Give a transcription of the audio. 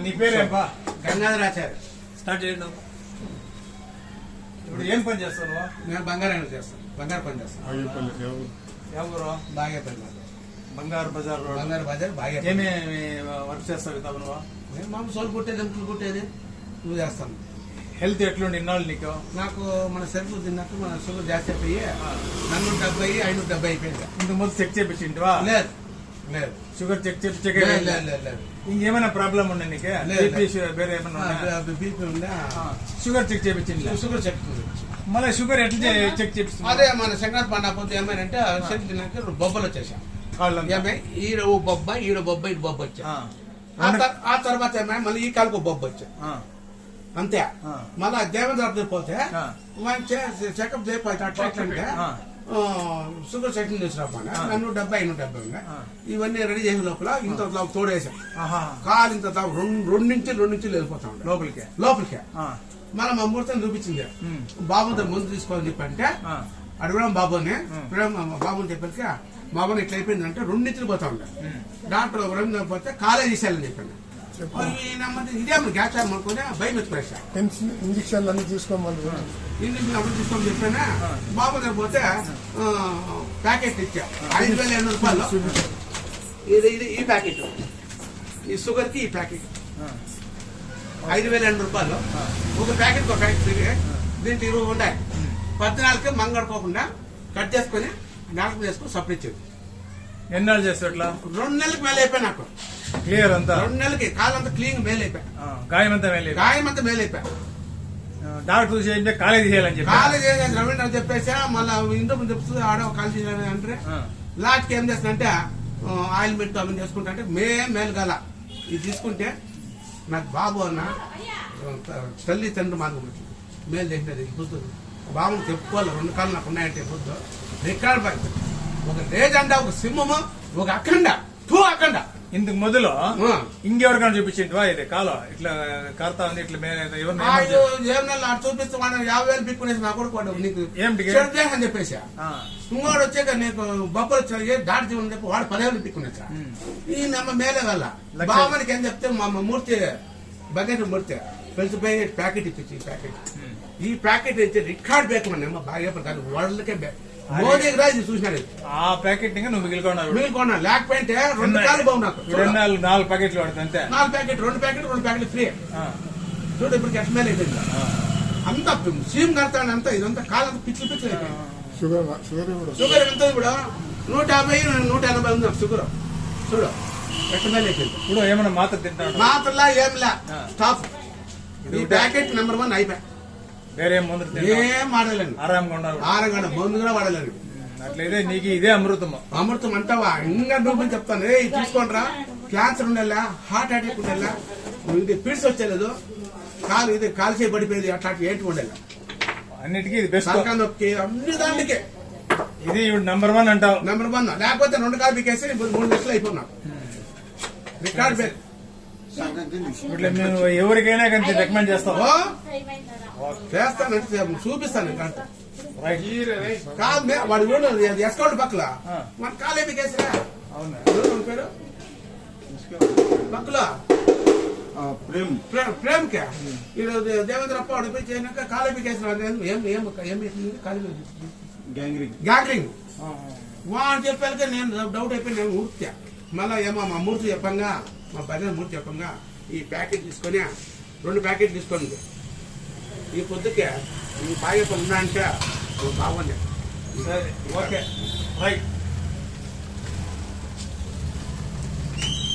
నీ పేరేంపా? గంగాధరాచార్య. స్టార్ట్ చేయండి. ఇప్పుడు ఏం పని చేస్తావు నువ్వు? నేను బంగారం చేస్తాను, బంగారు పని చేస్తాను. ఎవరు? బాగేపల్లి. బంగారు బజార్ రోడ్. బంగారు బజార్ బాగా. ఏమేమి వర్క్ చేస్తావు ఇతను నువ్వు? నేను మామూలు సోలు కుట్టేది, ఎంపులు కుట్టేది నువ్వు చేస్తాను. హెల్త్ ఎట్లుండి ఇన్నాళ్ళు నీకు? నాకు మన సరుకులు తిన్నాక మన షుగర్ జాస్తి అయిపోయి 470, 570 అయిపోయింది. ఇంతకు ముందు చెక్ చేయించింటివా? లేదు లేదు, షుగర్ చెక్ చేయించే లేదు. ఇంకేమైనా ప్రాబ్లం ఉండే నీకు? వేరే ఏమన్నా బీపీ ఉందా? షుగర్ చెక్ చేయించింది. షుగర్ చెక్ మళ్ళీ షుగర్ ఎట్లా చెక్ చేపిస్తుంది? అదే మన సంక్రాంతి పండుగ పోతే ఏమైనా చెక్ తిన్నాక బొబ్బలు వచ్చేసాం. ఈడ బొబ్బ, ఈడ బొబ్బ, ఇటు బొబ్బ వచ్చా. ఆ తర్వాత ఏమైనా మళ్ళీ ఈ కాలుకు బొబ్బ వచ్చా. అంతే. మళ్ళా దేవేంద్ర పోతే మంచి చెకప్ చేయాలంటే షుగర్ చెకింగ్ చేసినప్పుడు 170 ఉన్నాయి. ఇవన్నీ రెడీ చేసే లోపల ఇంత తోడేసాం. కాలు ఇంత రెండు నుంచి వెళ్ళిపోతా ఉంటాం లోపలికే. మళ్ళీ మా ముహూర్తం చూపించింది. బాబుతో ముందు తీసుకోవాలని చెప్పంటే అడగడం బాబుని బాబుని చెప్పాక బాబుని ఇట్లా అయిపోయిందంటే 2 నుంచి పోతా ఉంటా. డాక్టర్ రవీంద్ర పోతే కాలేజ్ తీసేయాలని చెప్పండి. ఇదే గ్యాస్ అనుకుని భయం ఎత్తుకునేసా. ఇంజక్షన్లు అన్ని తీసుకోమని అప్పుడు తీసుకోమని చెప్పానా. బాబు దగ్గర పోతే ప్యాకెట్ ఇచ్చా 5,800 రూపాయలు. ఇది ఈ ప్యాకెట్, ఈ షుగర్ కి ఈ ప్యాకెట్ 5,800 రూపాయలు. ఒక ప్యాకెట్ ఫ్రీ. దీంట్లో 20 ఉంటాయి. 14కి మంగడుకోకుండా కట్ చేసుకుని డాక్టర్ చేసుకుని సప్లై ఇచ్చేది. ఎన్నాళ్ళు చేస్తా అట్లా? 2 నెలలకు మేలు అయిపోయి నాకు క్లియర్ అంతా. 2 నెలలకి కాలంతా క్లీన్ మేలు అయిపోయా. గాయం అంతా మేలు అయిపోయా. డాక్టర్ చేయంటే కాలేజ్ చేయాలని చెప్పి కాలేజ్ చేసేసి రవీంద్ర చెప్పేసా. మళ్ళీ ఇంట్లో చెప్తుంది ఆడో కాలేజ్ చేయాలని అంటే లాస్ట్ కి ఏం చేస్తుందంటే ఆయిల్మెంట్ అవన్నీ చేసుకుంటా అంటే మేలు గల ఇది తీసుకుంటే నాకు బాబు అన్న తల్లి తండ్రి మార్గం వచ్చింది. మేలు చేసినది బుద్ధుడు బాబుని చెప్పుకోవాలి. 2 కాళ్ళు నాకు ఉన్నాయంటే బుద్ధు రికార్డ్ పై ఒక లేజెండా, ఒక సింహము, ఒక అఖండ అఖండ. ఇందుకు మొదలు ఇంకెవరికైనా చూపించింది ఇది కాలం ఇట్లా కడతా ఉంది ఇట్లా ఏమన్నా చూపిస్తే 50,000 పిక్కునేసి నా కొడుకు నీకు అని చెప్పేసి ఇంకోడు వచ్చాక నీకు బొబ్బలు వచ్చాయి దాడి జీవనం చెప్పి వాడు 10,000 పిక్కునేసా. ఈ నమ్మ మేలే వల్ల బాబానికి ఏం చెప్తే మా మూర్తి బకెట్ మూర్తి పెంచిపోయి ప్యాకెట్ ఇచ్చి ఈ ప్యాకెట్ ఇచ్చి రికార్డ్ బేకమని బాగా వరల్డ్కే మోదీ రాజు చూసినాడు. ఆ ప్యాకెట్ నువ్వు మిగిలికొన్నా లేకపోతే 2 కాలు బాగు నాకు 4 ప్యాకెట్లు పడుతుంది అంతే. 4 ప్యాకెట్ 2 ప్యాకెట్లు ఫ్రీ. చూడు ఇప్పుడు ఎట్లా మేలు అయిపోయింది. అంత సీమ్ కడతాడు అంతా. ఇదంతా కాలంతా పిచ్చి అయిపోయింది. షుగర్ ఎంత ఇప్పుడు 150, 180 ఉంది షుగర్. చూడు ఎట్లా మేలు అయిపోయింది. ఇప్పుడు ఏమన్నా మాత్ర తింటాడు? మాత్రలా ఏంలా స్టాఫ్. ఈ ప్యాకెట్ నెంబర్ 1 అయిపోయా. వేరే మందు ఏం వాడలేను. ఆరంగా మందు కూడా వాడలేను. అట్లయితే నీకు ఇదే అమృతం. అమృతం అంటావా? ఇంకా నువ్వు చెప్తాను. తీసుకోండి రా. క్యాన్సర్ ఉండేలా, హార్ట్ అటాక్ ఉండేలా, ఇది పిడ్స్ వచ్చేలేదు, కాలు ఇది కాలు చేయి పడిపోయేది, అట్లాంటి ఏంటి ఉండేలా అన్నిటికీ ఇది బెస్ట్. నొక్కి అన్ని దాంట్లోకే ఇది నెంబర్ 1 అంటావు. నెంబర్ 1. లేకపోతే 2 కాలు పీకేసి 3 లక్షలు అయిపోయినా రికార్డ్ పేరు. ఇట్లా మేము ఎవరికైనా కానీ రికమెండ్ చేస్తావా? చేస్తానంటే చూపిస్తాను. కాదు వాడు ఎస్కౌంట్ పక్కల మన కాలే పీకేసిరా. అవునా పేరు పక్కల ప్రేమ్కే ఈరోజు దేవేంద్రప్ప వాడిపోయి చేసినాక కాలే పీకేసిన గ్యాంగ్రింగ్ వాడు చెప్పాక నేను డౌట్ అయిపోయి నేను ఊర్తా. మళ్ళా ఏమో మా మూర్తి చెప్పంగా, మా భజన మూర్తి చెప్పంగా ఈ ప్యాకెట్ తీసుకొని 2 ప్యాకెట్ తీసుకోండి. ఈ పొద్దుకే ఈ పాయ పని ఉన్నాయంటే బాగుంది. సరే ఓకే రైట్.